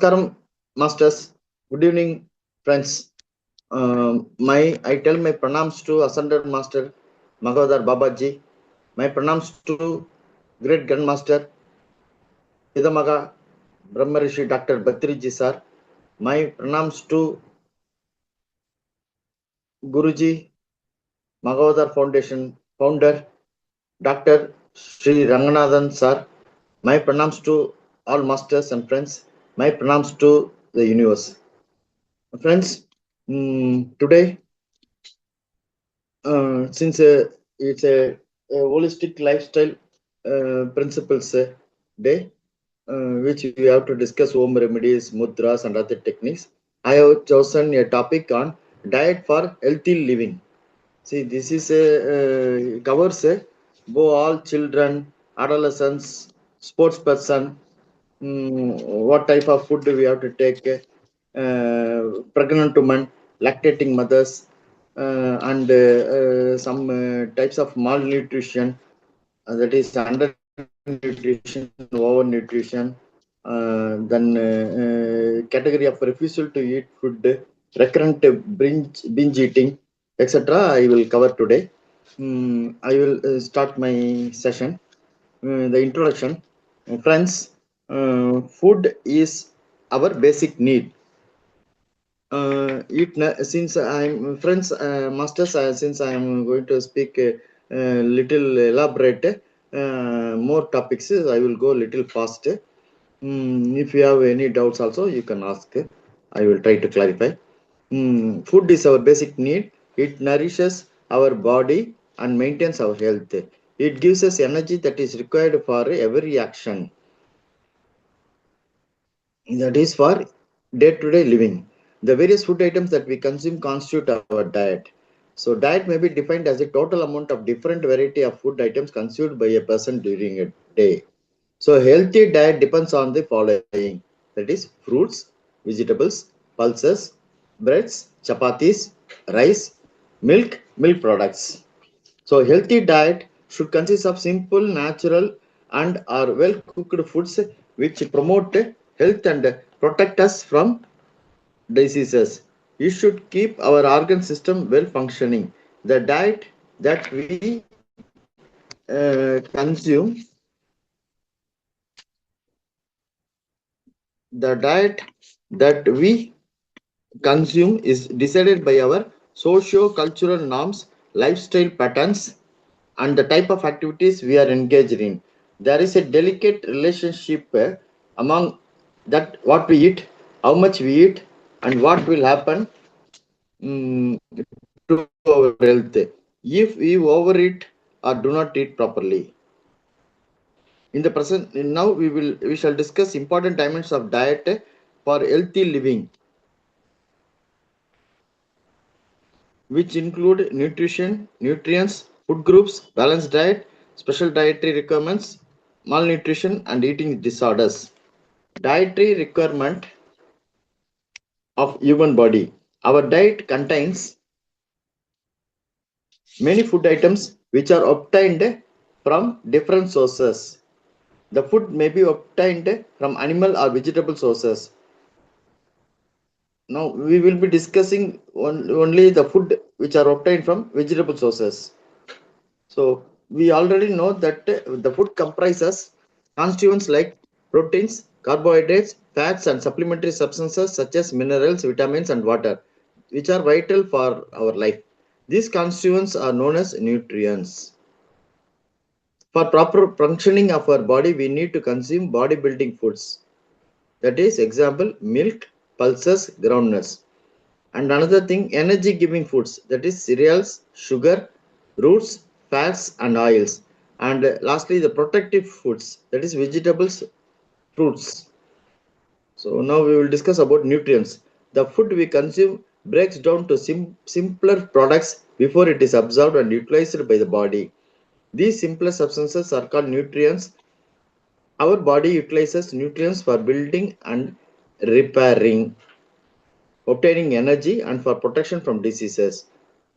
Namaskaram, masters. Good evening, friends. I tell my pranams to Ascended Master Mahavatar Babaji. My pranams to Great Grandmaster Hidamaga Brahmarishi Dr. Batriji sir. My pranams to Guruji Mahavatar Foundation founder Dr. Sri Ranganathan sir. My pranams to all masters and friends. My pranams to the universe. Friends, today since it's a holistic lifestyle principles day, which we have to discuss home remedies, mudras, and other techniques, I have chosen a topic on diet for healthy living. See, this is a covers all children, adolescents, sports person, what type of food do we have to take, pregnant women, lactating mothers, and some types of malnutrition, that is undernutrition, overnutrition, then category of refusal to eat food, recurrent binge eating, etc. I will cover today. I will start my session. The introduction. Friends, food is our basic need. Since I'm friends, masters, since I'm going to speak a little elaborate more topics, I will go little fast. If you have any doubts also, you can ask. I will try to clarify. Food is our basic need. It nourishes our body and maintains our health. It gives us energy that is required for every action. That is for day-to-day living. The various food items that we consume constitute our diet. So diet may be defined as a total amount of different variety of food items consumed by a person during a day. So healthy diet depends on the following. That is fruits, vegetables, pulses, breads, chapatis, rice, milk products. So healthy diet should consist of simple, natural, and are well cooked foods which promote health and protect us from diseases. We should keep our organ system well functioning. The diet that we consume, the diet that we consume is decided by our socio-cultural norms, lifestyle patterns, and the type of activities we are engaged in. There is a delicate relationship among that what we eat, how much we eat, and what will happen to our health if we overeat or do not eat properly. In the present, now we shall discuss important dimensions of diet for healthy living, which include nutrition, nutrients, food groups, balanced diet, special dietary requirements, malnutrition, and eating disorders. Dietary requirement of human body. Our diet contains many food items which are obtained from different sources. The food may be obtained from animal or vegetable sources. Now we will be discussing only the food which are obtained from vegetable sources. So we already know that the food comprises constituents like proteins, carbohydrates, fats, and supplementary substances such as minerals, vitamins, and water, which are vital for our life. These constituents are known as nutrients. For proper functioning of our body, we need to consume bodybuilding foods. That is, example, milk, pulses, groundnuts. And another thing, energy giving foods, that is cereals, sugar, roots, fats, and oils. And lastly, the protective foods, that is vegetables, fruits. So now we will discuss about nutrients. The food we consume breaks down to simpler products before it is absorbed and utilized by the body. These simpler substances are called nutrients. Our body utilizes nutrients for building and repairing, obtaining energy, and for protection from diseases.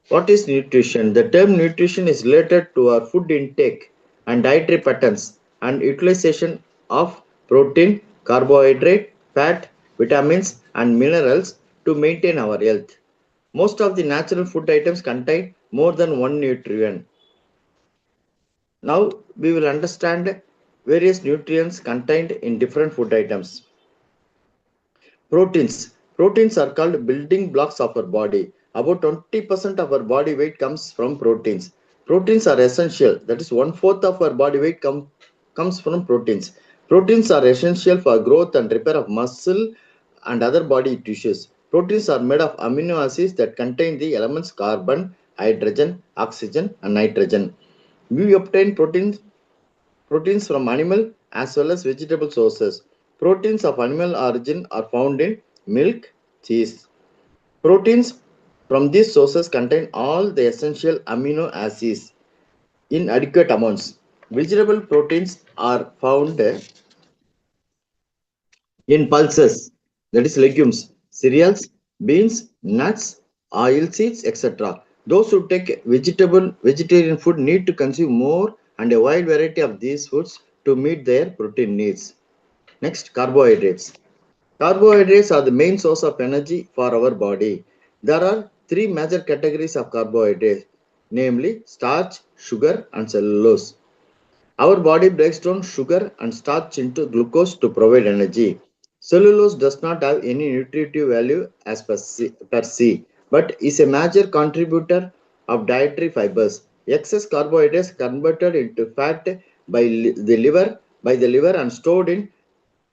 What is nutrition? The term nutrition is related to our food intake and dietary patterns and utilization of protein, carbohydrate, fat, vitamins, and minerals to maintain our health. Most of the natural food items contain more than one nutrient. Now we will understand various nutrients contained in different food items. Proteins. Proteins are called building blocks of our body. About 20% of our body weight comes from proteins. Proteins are essential. That is, one-fourth of our body weight comes from proteins. Proteins are essential for growth and repair of muscle and other body tissues. Proteins are made of amino acids that contain the elements carbon, hydrogen, oxygen, and nitrogen. We obtain proteins from animal as well as vegetable sources. Proteins of animal origin are found in milk, cheese. Proteins from these sources contain all the essential amino acids in adequate amounts. Vegetable proteins are found in pulses, that is legumes, cereals, beans, nuts, oil seeds, etc. Those who take vegetarian food need to consume more and a wide variety of these foods to meet their protein needs. Next, carbohydrates. Carbohydrates are the main source of energy for our body. There are three major categories of carbohydrates, namely starch, sugar, and cellulose. Our body breaks down sugar and starch into glucose to provide energy. Cellulose does not have any nutritive value as per se, but is a major contributor of dietary fibers. Excess carbohydrates converted into fat by the liver and stored in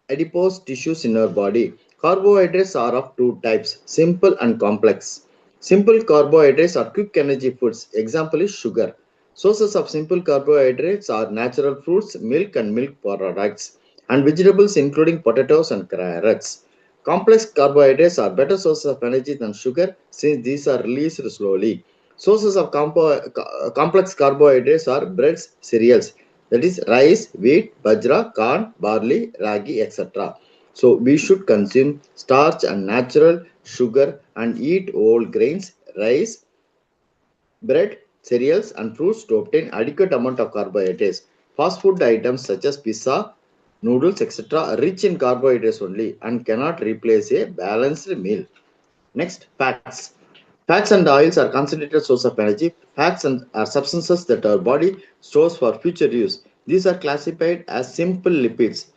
adipose tissues in our body. Carbohydrates are of two types, simple and complex. Simple carbohydrates are quick energy foods. Example is sugar. Sources of simple carbohydrates are natural fruits, milk and milk products, and vegetables including potatoes and carrots. Complex carbohydrates are better sources of energy than sugar since these are released slowly. Sources of complex carbohydrates are breads, cereals, that is rice, wheat, bajra, corn, barley, ragi, etc. So we should consume starch and natural sugar and eat whole grains, rice, bread, cereals, and fruits to obtain adequate amount of carbohydrates. Fast food items such as pizza, noodles, etc. are rich in carbohydrates only and cannot replace a balanced meal. Next, fats. Fats and oils are concentrated source of energy. Are substances that our body stores for future use. These are classified as simple lipids.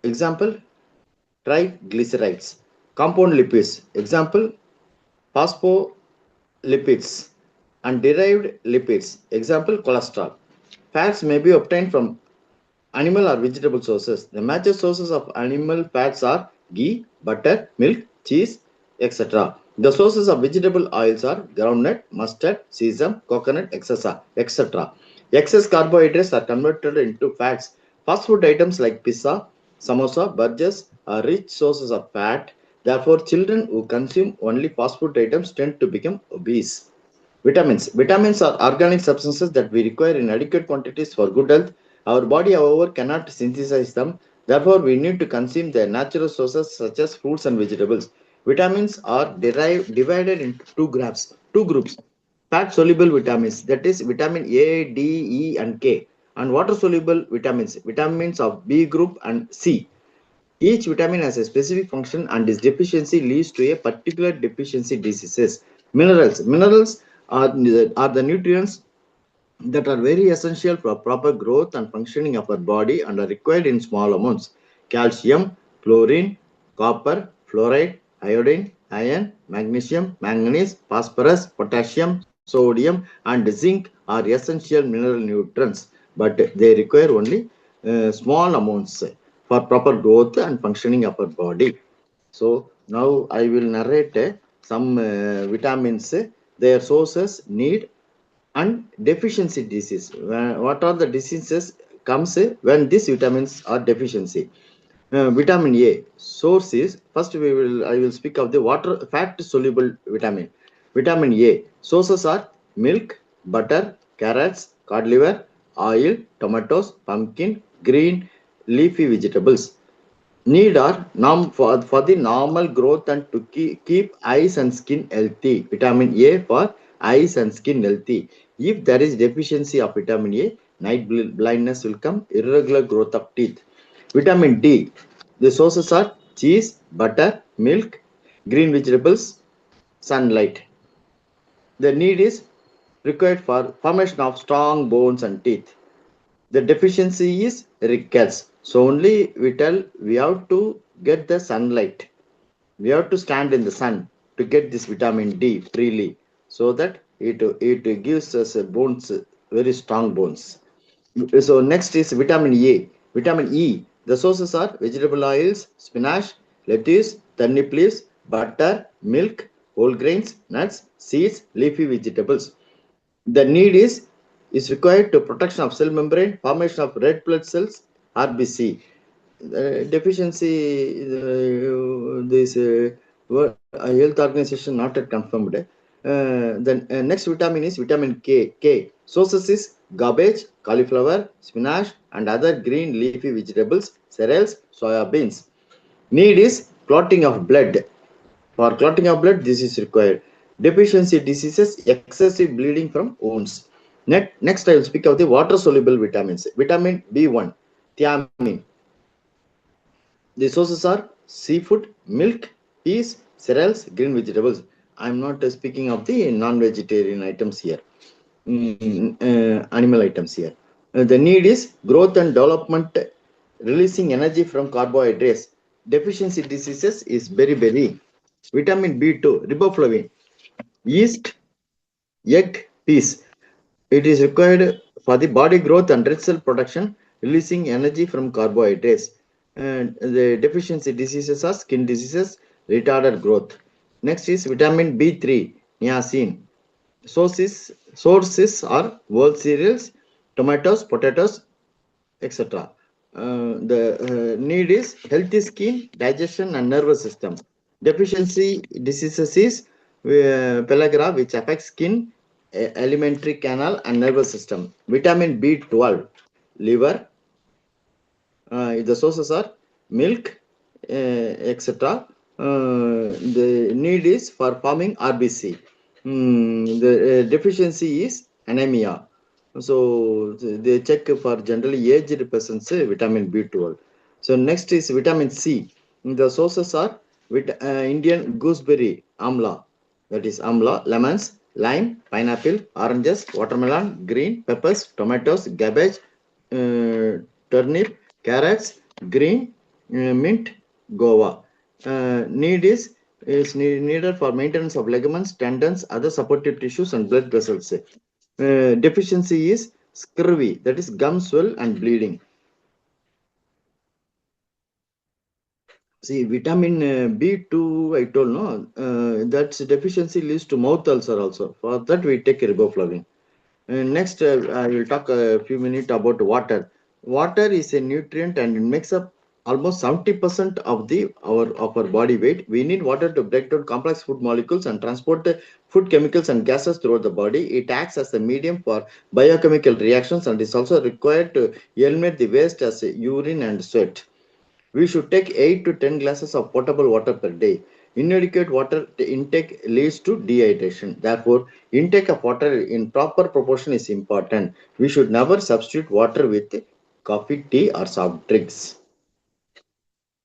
Example, triglycerides. Compound lipids. Example, phospholipids. And derived lipids. Example, cholesterol. Fats may be obtained from animal or vegetable sources. The major sources of animal fats are ghee, butter, milk, cheese, etc. The sources of vegetable oils are groundnut, mustard, sesame, coconut, etc. Excess carbohydrates are converted into fats. Fast food items like pizza, samosa, burgers are rich sources of fat. Therefore, children who consume only fast food items tend to become obese. Vitamins. Vitamins are organic substances that we require in adequate quantities for good health. Our body, however, cannot synthesize them. Therefore, we need to consume their natural sources such as fruits and vegetables. Vitamins are divided into two groups. Fat soluble vitamins, that is vitamin A, D, E, and K, and water soluble vitamins of B group and C. Each vitamin has a specific function and its deficiency leads to a particular deficiency diseases. Minerals. Minerals are the nutrients that are very essential for proper growth and functioning of our body and are required in small amounts. Calcium, chlorine, copper, fluoride, iodine, iron, magnesium, manganese, phosphorus, potassium, sodium, and zinc are essential mineral nutrients, but they require only small amounts for proper growth and functioning of our body. So now I will narrate some vitamins, their sources, need, and deficiency disease. What are the diseases comes when these vitamins are deficiency? Vitamin A source is first I will speak of the water fat soluble vitamin. Vitamin A sources are milk, butter, carrots, cod liver, oil, tomatoes, pumpkin, green leafy vegetables. Need are for the normal growth and to keep eyes and skin healthy. Vitamin A for eyes and skin healthy. If there is deficiency of vitamin A, blindness will come, irregular growth of teeth. Vitamin D. The sources are cheese, butter, milk, green vegetables, sunlight. The need is required for formation of strong bones and teeth. The deficiency is rickets. So only we have to get the sunlight. We have to stand in the sun to get this vitamin D freely, so that it gives us bones, very strong bones. So next is vitamin A. Vitamin E. The sources are vegetable oils, spinach, lettuce, turnip leaves, butter, milk, whole grains, nuts, seeds, leafy vegetables. The need is required to protection of cell membrane, formation of red blood cells, RBC. Deficiency, this Health Organization not yet confirmed. Then next vitamin is vitamin K. K. Sources is garbage, cauliflower, spinach, and other green leafy vegetables, cereals, soya beans. Need is clotting of blood. For clotting of blood, this is required. Deficiency diseases, excessive bleeding from wounds. Next, I will speak of the water soluble vitamins. Vitamin B1, thiamine. The sources are seafood, milk, peas, cereals, green vegetables. I am not speaking of the non-vegetarian items here, animal items here. The need is growth and development, releasing energy from carbohydrates. Deficiency diseases is beriberi. Vitamin B2, riboflavin, yeast, egg, peas. It is required for the body growth and red cell production, releasing energy from carbohydrates. And the deficiency diseases are skin diseases, retarded growth. Next is vitamin B3, niacin. Sources are world cereals, tomatoes, potatoes, etc. The need is healthy skin, digestion, and nervous system. Deficiency diseases is pellagra, which affects skin, alimentary canal, and nervous system. Vitamin B12, liver. The sources are milk, etc. The need is for forming RBC. The deficiency is anemia. So they check for generally aged persons vitamin B12. So next is vitamin C. The sources are Indian gooseberry, amla, that is amla, lemons, lime, pineapple, oranges, watermelon, green peppers, tomatoes, cabbage, turnip, carrots, green, mint, guava. Need is needed for maintenance of ligaments, tendons, other supportive tissues, and blood vessels. Deficiency is scurvy, that is gum swell and bleeding. See, vitamin B2, I told no, that deficiency leads to mouth ulcer also. For that, we take riboflavin. Next, I will talk a few minutes about water. Water is a nutrient and it makes up almost 70% of our body weight. We need water to break down complex food molecules and transport the food chemicals and gases throughout the body. It acts as a medium for biochemical reactions and is also required to eliminate the waste as urine and sweat. We should take 8 to 10 glasses of potable water per day. Inadequate water intake leads to dehydration. Therefore, intake of water in proper proportion is important. We should never substitute water with coffee, tea, or soft drinks.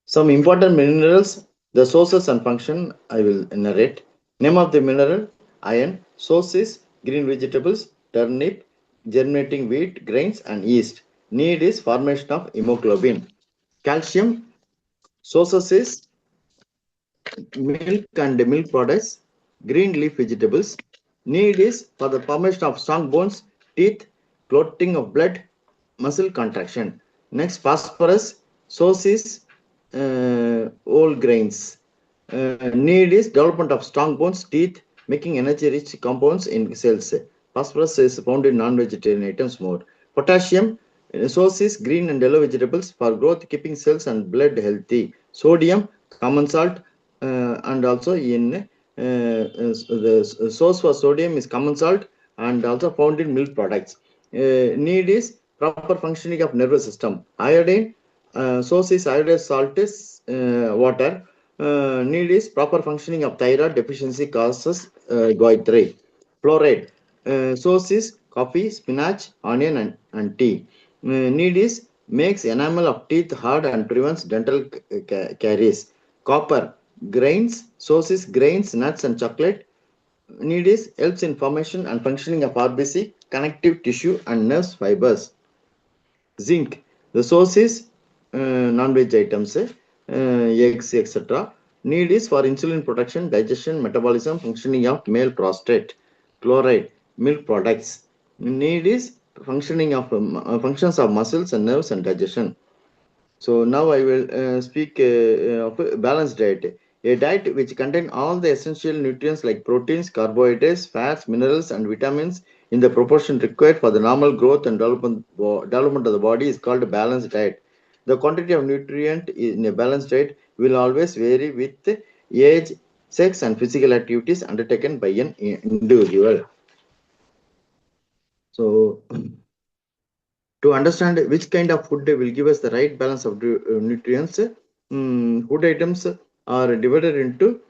Some important minerals, the sources and function I will narrate. Name of the mineral, iron. Sources, green vegetables, turnip, germinating wheat, grains, and yeast. Need is formation of hemoglobin. Calcium, sources is milk and milk products, green leaf vegetables. Need is for the formation of strong bones, teeth, clotting of blood, muscle contraction. Next, phosphorus, source is whole grains. Need is development of strong bones, teeth, making energy-rich compounds in cells. Phosphorus is found in non-vegetarian items more. Potassium, source is green and yellow vegetables for growth, keeping cells and blood healthy. Sodium, common salt, and also in the source for sodium is common salt and also found in milk products. Need is proper functioning of nervous system. Iodine, source is iodized salt is water. Need is proper functioning of thyroid, deficiency causes goitre. Fluoride, source is coffee, spinach, onion, and tea. Need is makes enamel of teeth hard and prevents dental caries. Copper, grains, sources, grains, nuts, and chocolate. Need is helps in formation and functioning of RBC, connective tissue, and nerve fibers. Zinc, the source is non-veg items, eggs, etc. Need is for insulin production, digestion, metabolism, functioning of male prostate. Chloride, milk products. Need is functioning of functions of muscles and nerves and digestion. So now I will speak of a balanced diet. A diet which contains all the essential nutrients like proteins, carbohydrates, fats, minerals, and vitamins in the proportion required for the normal growth and development of the body is called a balanced diet. The quantity of nutrient in a balanced diet will always vary with age, sex, and physical activities undertaken by an individual. So to understand which kind of food will give us the right balance of nutrients, food items are divided into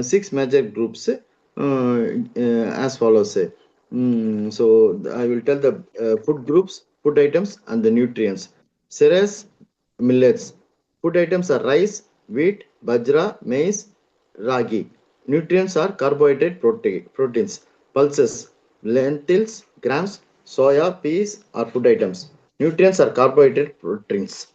six major groups as follows. I will tell the food groups, food items, and the nutrients. Cereals, millets. Food items are rice, wheat, bajra, maize, ragi. Nutrients are carbohydrate, proteins, pulses, lentils, grams, soya, peas are food items. Nutrients are carbohydrate, proteins.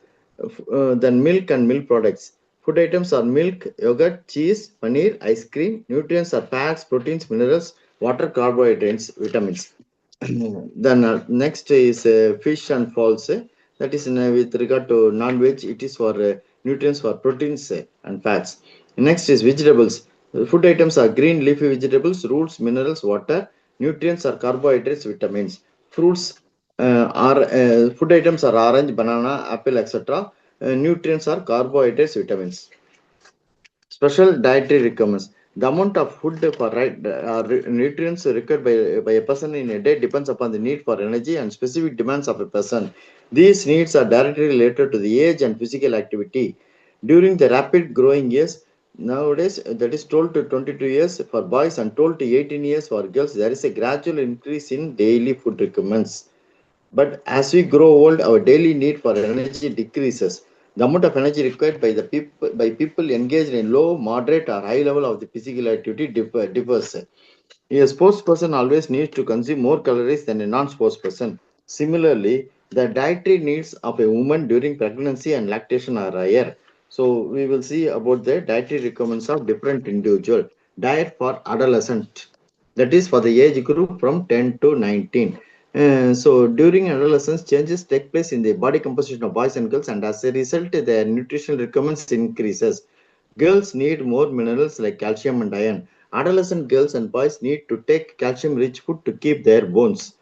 Then milk and milk products. Food items are milk, yogurt, cheese, paneer, ice cream. Nutrients are fats, proteins, minerals, water, carbohydrates, vitamins. Then next is fish and falls. That is with regard to non-veg. It is for nutrients for proteins and fats. Next is vegetables. Food items are green leafy vegetables, roots, minerals, water. Nutrients are carbohydrates, vitamins. Fruits are food items are orange, banana, apple, etc. Nutrients are carbohydrates, vitamins. Special dietary requirements. The amount of food for nutrients required by a person in a day depends upon the need for energy and specific demands of a person. These needs are directly related to the age and physical activity. During the rapid growing years, nowadays that is 12 to 22 years for boys and 12 to 18 years for girls, there is a gradual increase in daily food requirements. But as we grow old, our daily need for energy decreases. The amount of energy required by people engaged in low, moderate, or high level of the physical activity differs. A sports person always needs to consume more calories than a non-sports person. Similarly, the dietary needs of a woman during pregnancy and lactation are higher. So we will see about the dietary requirements of different individual. Diet for adolescent, that is for the age group from 10 to 19. So during adolescence, changes take place in the body composition of boys and girls, and as a result, their nutritional requirements increases. Girls need more minerals like calcium and iron. Adolescent girls and boys need to take calcium-rich food to keep their bones,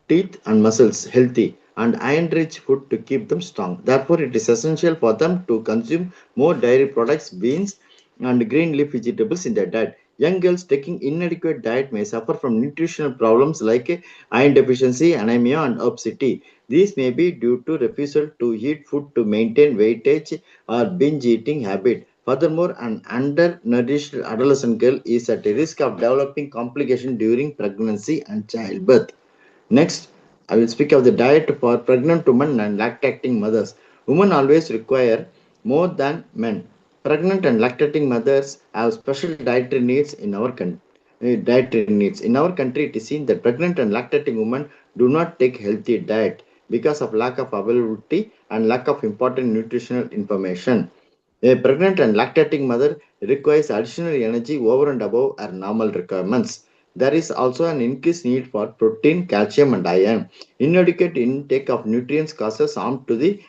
teeth, and muscles healthy, and iron-rich food to keep them strong. Therefore, it is essential for them to consume more dairy products, beans, and green leaf vegetables in their diet. Young girls taking inadequate diet may suffer from nutritional problems like iron deficiency, anemia, and obesity. These may be due to refusal to eat food to maintain weightage or binge eating habit. Furthermore, an undernourished adolescent girl is at a risk of developing complications during pregnancy and childbirth. Next, I will speak of the diet for pregnant women and lactating mothers. Women always require more than men. Pregnant and lactating mothers have special dietary needs in our dietary needs. In our country, it is seen that pregnant and lactating women do not take healthy diet because of lack of availability and lack of important nutritional information. A pregnant and lactating mother requires additional energy over and above her normal requirements. There is also an increased need for protein, calcium, and iron. Inadequate intake of nutrients causes harm to the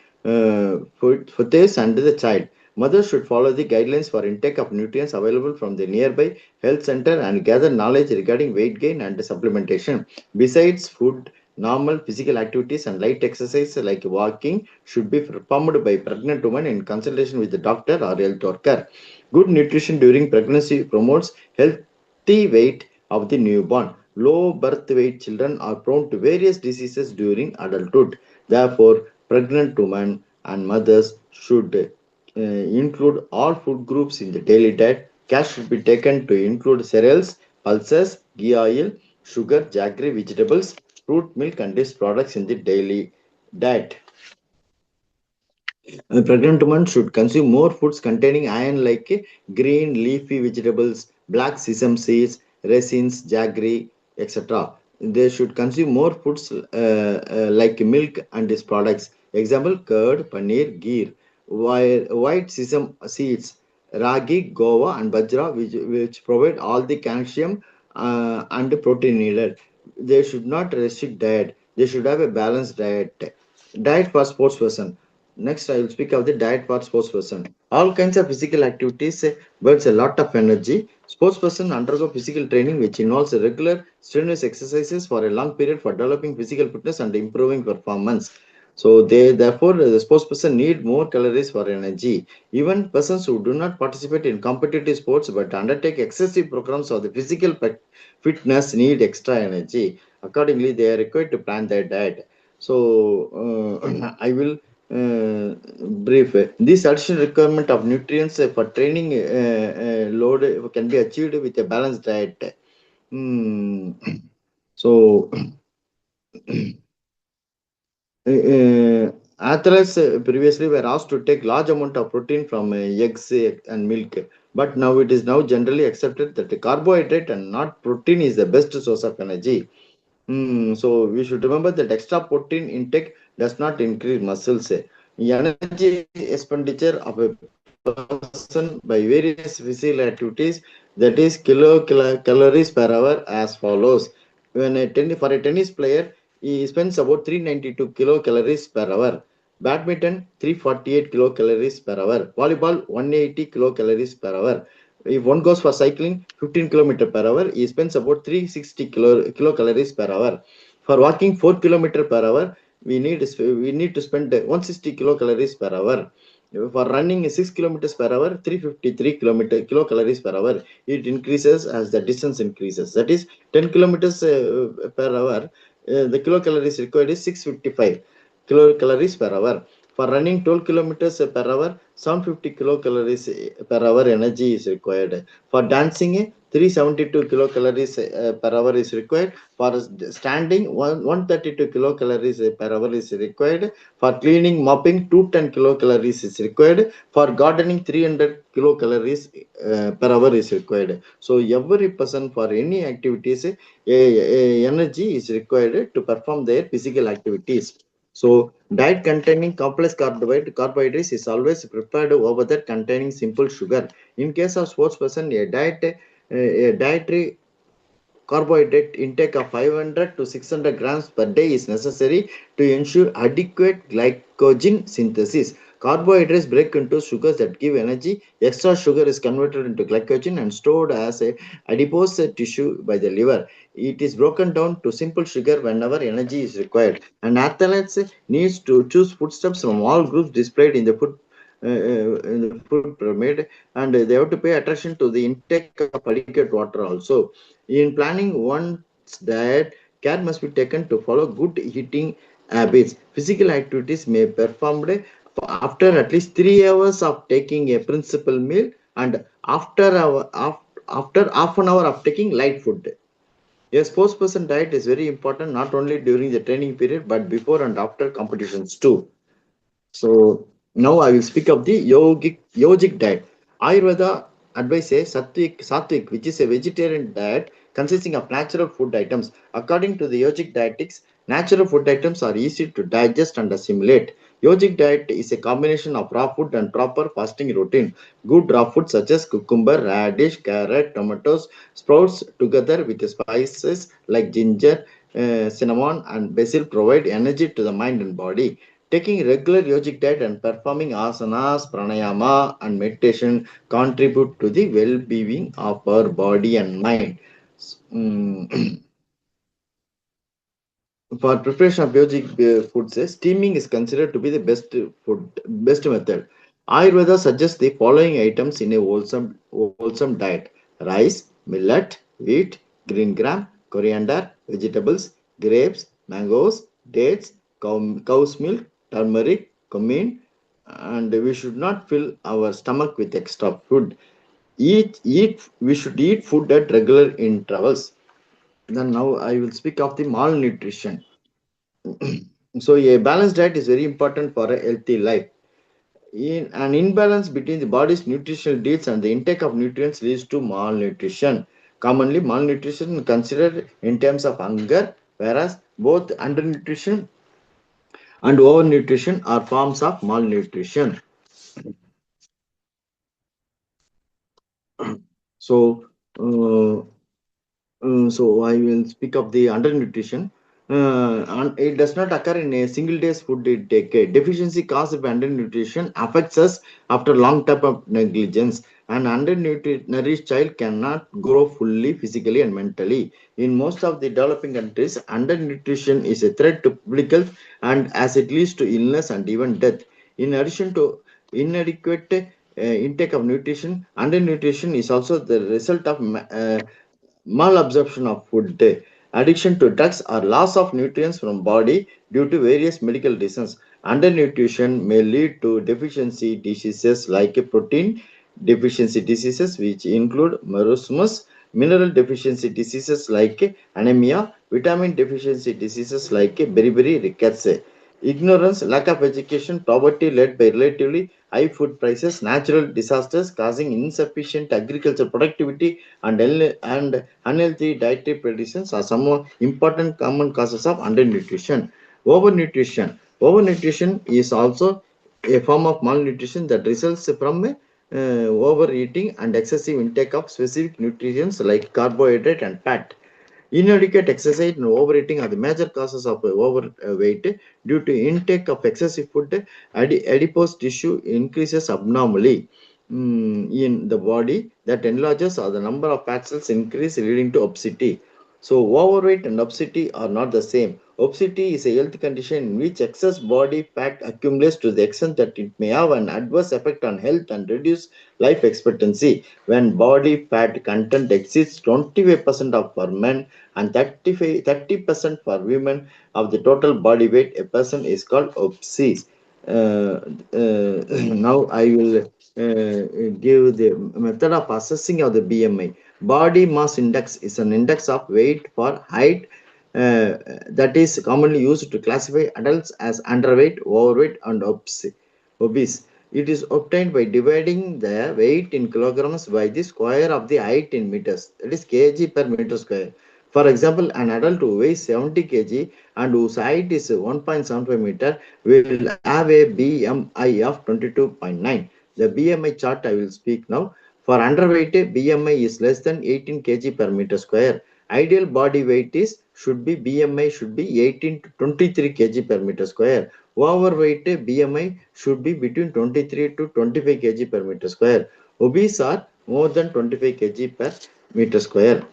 fetus and the child. Mothers should follow the guidelines for intake of nutrients available from the nearby health center and gather knowledge regarding weight gain and supplementation. Besides food, normal physical activities and light exercise like walking should be performed by pregnant women in consultation with the doctor or health worker. Good nutrition during pregnancy promotes healthy weight of the newborn. Low birth weight children are prone to various diseases during adulthood. Therefore, pregnant women and mothers should include all food groups in the daily diet. Care should be taken to include cereals, pulses, ghee oil, sugar, jaggery, vegetables, fruit, milk, and these products in the daily diet. Pregnant women should consume more foods containing iron like green leafy vegetables, black sesame seeds, raisins, jaggery, etc. They should consume more foods like milk and its products. Example, curd, paneer, ghee, white sesame seeds, ragi, gova, and bajra, which provide all the calcium and protein needed. They should not restrict diet. They should have a balanced diet. Diet for sports person. Next, I will speak of the diet for sports person. All kinds of physical activities burns a lot of energy. Sports person undergo physical training which involves regular strenuous exercises for a long period for developing physical fitness and improving performance. So they therefore the sports person need more calories for energy. Even persons who do not participate in competitive sports but undertake excessive programs of the physical fitness need extra energy. Accordingly, they are required to plan their diet. So I will brief. This additional requirement of nutrients for training load can be achieved with a balanced diet. Hmm. So athletes previously were asked to take large amount of protein from eggs and milk, but now it is now generally accepted that the carbohydrate and not protein is the best source of energy. So we should remember that extra protein intake does not increase muscles. Energy expenditure of a person by various physical activities, that is calories per hour as follows. For a tennis player, he spends about 392 kilocalories per hour. Badminton 348 kilocalories per hour. Volleyball 180 kilocalories per hour. If one goes for cycling 15 kilometers per hour, he spends about 360 kilocalories per hour. For walking 4 kilometers per hour, we need to spend 160 kilocalories per hour. For running 6 kilometers per hour, 353 kilocalories per hour. It increases as the distance increases. That is 10 kilometers per hour. The kilocalories required is 655 kilocalories per hour. For running 12 kilometers per hour, 750 kilocalories per hour energy is required. For dancing, 372 kilocalories per hour is required. For standing, 132 kilocalories per hour is required. For cleaning, mopping, 210 kilocalories is required. For gardening, 300 kilocalories per hour is required. So every person for any activities, energy is required to perform their physical activities. So diet containing complex carbohydrates is always preferred over that containing simple sugar. In case of sports person, a dietary carbohydrate intake of 500 to 600 grams per day is necessary to ensure adequate glycogen synthesis. Carbohydrates break into sugars that give energy. Extra sugar is converted into glycogen and stored as a adipose tissue by the liver. It is broken down to simple sugar whenever energy is required. And athletes needs to choose foodstuffs from all groups displayed in the food pyramid, and they have to pay attention to the intake of adequate water also. In planning one's diet, care must be taken to follow good eating habits. Physical activities may be performed after at least 3 hours of taking a principal meal and after half an hour of taking light food. A sports person diet is very important not only during the training period but before and after competitions too. So now I will speak of the yogic diet. Ayurveda advises sattvic, which is a vegetarian diet consisting of natural food items. According to the yogic dietics, natural food items are easy to digest and assimilate. Yogic diet is a combination of raw food and proper fasting routine. Good raw food such as cucumber, radish, carrot, tomatoes, sprouts together with spices like ginger, cinnamon, and basil provide energy to the mind and body. Taking regular yogic diet and performing asanas, pranayama, and meditation contribute to the well-being of our body and mind. Mm, For preparation of yogic foods, steaming is considered to be the best method. Ayurveda suggests the following items in a wholesome diet: rice, millet, wheat, green gram, coriander, vegetables, grapes, mangoes, dates, cow's milk, turmeric, cumin, and we should not fill our stomach with extra food. We should eat food at regular intervals. Then now I will speak of the malnutrition. So a balanced diet is very important for a healthy life. In an imbalance between the body's nutritional needs and the intake of nutrients leads to malnutrition. Commonly, malnutrition is considered in terms of hunger, whereas both undernutrition and overnutrition are forms of malnutrition. So, uh, so I will speak of the undernutrition. And it does not occur in a single day's food intake. Deficiency caused by undernutrition affects us after long time of negligence. An undernourished child cannot grow fully physically and mentally. In most of the developing countries, undernutrition is a threat to public health and as it leads to illness and even death. In addition to inadequate intake of nutrition, undernutrition is also the result of malabsorption of food, addiction to drugs, or loss of nutrients from body due to various medical reasons. Undernutrition may lead to deficiency diseases like protein deficiency diseases, which include marasmus, mineral deficiency diseases like anemia, vitamin deficiency diseases like beriberi rickets. Ignorance, lack of education, poverty led by relatively high food prices, natural disasters causing insufficient agricultural productivity, and unhealthy dietary practices are some important common causes of undernutrition. Overnutrition. Overnutrition is also a form of malnutrition that results from overeating and excessive intake of specific nutrients like carbohydrate and fat. Inadequate exercise and overeating are the major causes of overweight. Due to intake of excessive food, adipose tissue increases abnormally in the body that enlarges or the number of fat cells increase leading to obesity. So overweight and obesity are not the same. Obesity is a health condition in which excess body fat accumulates to the extent that it may have an adverse effect on health and reduce life expectancy. When body fat content exceeds 25% of for men and 30% for women of the total body weight, a person is called obese. Uh, Now I will give the method of assessing of the BMI. Body mass index is an index of weight for height that is commonly used to classify adults as underweight, overweight, and obese. It is obtained by dividing the weight in kilograms by the square of the height in meters, that is kg per meter square. For example, an adult who weighs 70 kg and whose height is 1.75 meter will have a BMI of 22.9. The BMI chart I will speak now. For underweight, BMI is less than 18 kg per meter square. Ideal body weight is should be BMI should be 18 to 23 kg per meter square. Overweight BMI should be between 23 to 25 kg per meter square. Obese are more than 25 kg per meter square.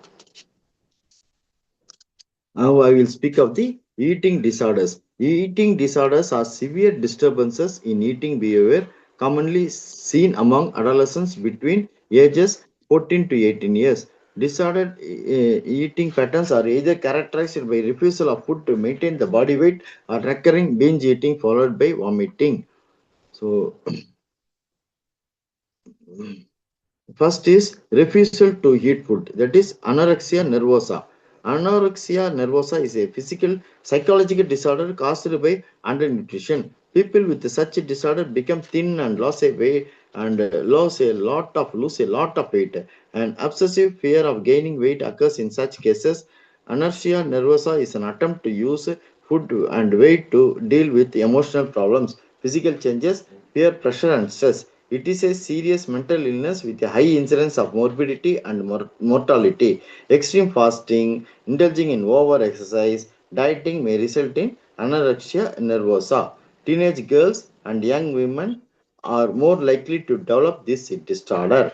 Now I will speak of the eating disorders. Eating disorders are severe disturbances in eating behavior commonly seen among adolescents between ages 14 to 18 years. Disordered eating patterns are either characterized by refusal of food to maintain the body weight or recurring binge eating followed by vomiting. So, first is refusal to eat food, that is anorexia nervosa. Anorexia nervosa is a physical psychological disorder caused by undernutrition. People with such a disorder become thin and lose a weight and lose a lot of weight. An obsessive fear of gaining weight occurs in such cases. Anorexia nervosa is an attempt to use food and weight to deal with emotional problems, physical changes, peer pressure, and stress. It is a serious mental illness with a high incidence of morbidity and mortality. Extreme fasting, indulging in over exercise, dieting may result in anorexia nervosa. Teenage girls and young women are more likely to develop this disorder.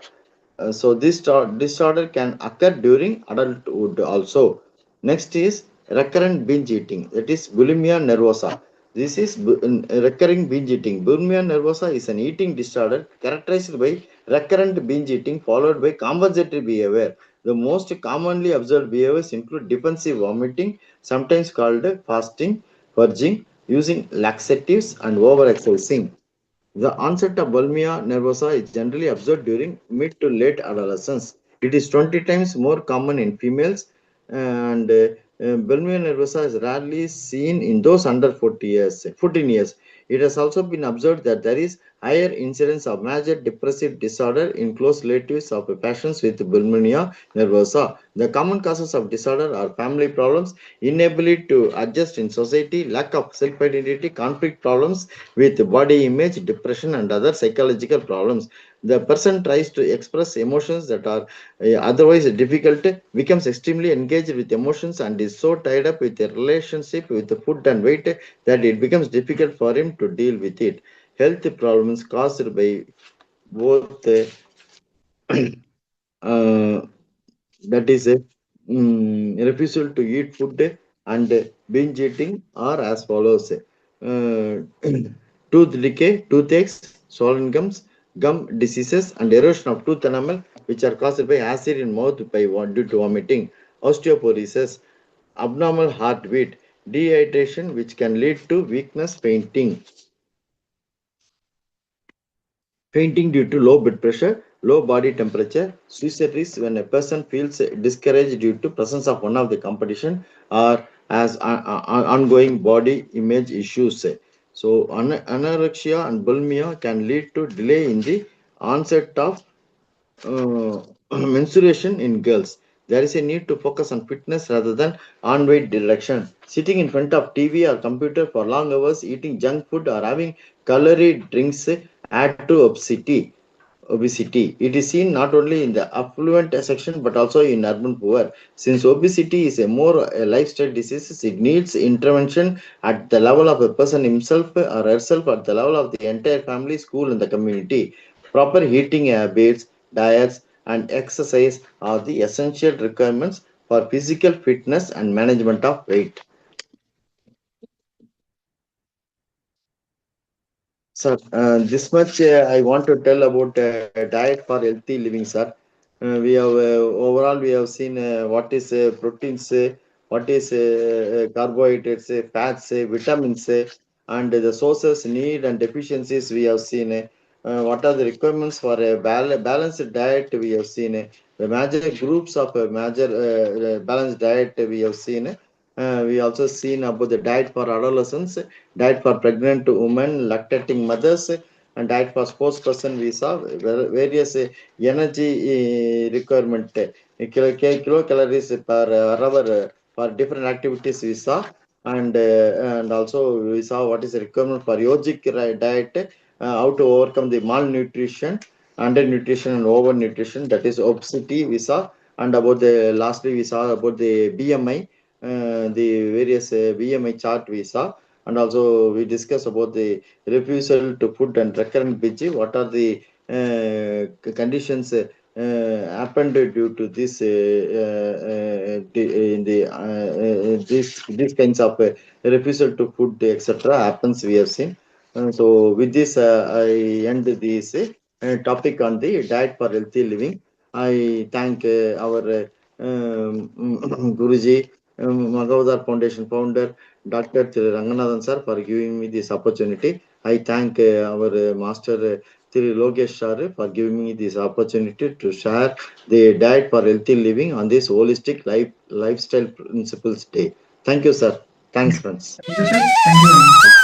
So this disorder can occur during adulthood also. Next is recurrent binge eating. That is bulimia nervosa. This is recurring binge eating. Bulimia nervosa is an eating disorder characterized by recurrent binge eating followed by compensatory behavior. The most commonly observed behaviors include defensive vomiting, sometimes called fasting, purging, using laxatives, and overexercising. The onset of bulimia nervosa is generally observed during mid to late adolescence. It is 20 times more common in females, and bulimia nervosa is rarely seen in those under 40 years, 14 years. It has also been observed that there is higher incidence of major depressive disorder in close relatives of patients with bulimia nervosa. The common causes of disorder are family problems, inability to adjust in society, lack of self-identity, conflict problems with body image, depression, and other psychological problems. The person tries to express emotions that are otherwise difficult, becomes extremely engaged with emotions, and is so tied up with a relationship with the food and weight that it becomes difficult for him to deal with it. Health problems caused by both uh, that is a refusal to eat food and binge eating are as follows: tooth decay, toothaches, swollen gums, gum diseases, and erosion of tooth enamel, which are caused by acid in mouth due to vomiting, osteoporosis, abnormal heartbeat, dehydration, which can lead to weakness, fainting due to low blood pressure, low body temperature, suicide risk when a person feels discouraged due to presence of one of the competition, or as ongoing body image issues. So anorexia and bulimia can lead to delay in the onset of uh, menstruation in girls. There is a need to focus on fitness rather than on weight reduction. Sitting in front of TV or computer for long hours, eating junk food, or having calorie drinks add to obesity. It is seen not only in the affluent section but also in urban poor. Since obesity is a more lifestyle disease, it needs intervention at the level of a person himself or herself, at the level of the entire family, school, and the community. Proper eating habits, diets, and exercise are the essential requirements for physical fitness and management of weight. Sir, this much I want to tell about diet for healthy living, sir. We have overall we have seen what is proteins, what is carbohydrates, fats, vitamins, and the sources, need, and deficiencies. We have seen what are the requirements for a balanced diet. We have seen the major groups of a major balanced diet. We have seen. We also seen about the diet for adolescents, diet for pregnant women, lactating mothers, and diet for sports person. We saw various energy requirement, kilocalories per hour for different activities we saw, and also we saw what is the requirement for yogic diet, how to overcome the malnutrition, undernutrition, and overnutrition, that is obesity we saw, and about the lastly we saw about the BMI, the various BMI chart we saw, and also we discuss about the refusal to food and recurrent binge. What are the conditions happened due to this in the these kinds of refusal to food, etc. happens, we have seen. So with this, I end this topic on the diet for healthy living. I thank our Guruji, Mahavatar Foundation founder, Dr. Ranganathan sir, for giving me this opportunity. I thank our master Thiru Logesh sir for giving me this opportunity to share the diet for healthy living on this holistic lifestyle principles day. Thank you, sir. Thanks, friends. Thank you, sir. Thank you very much.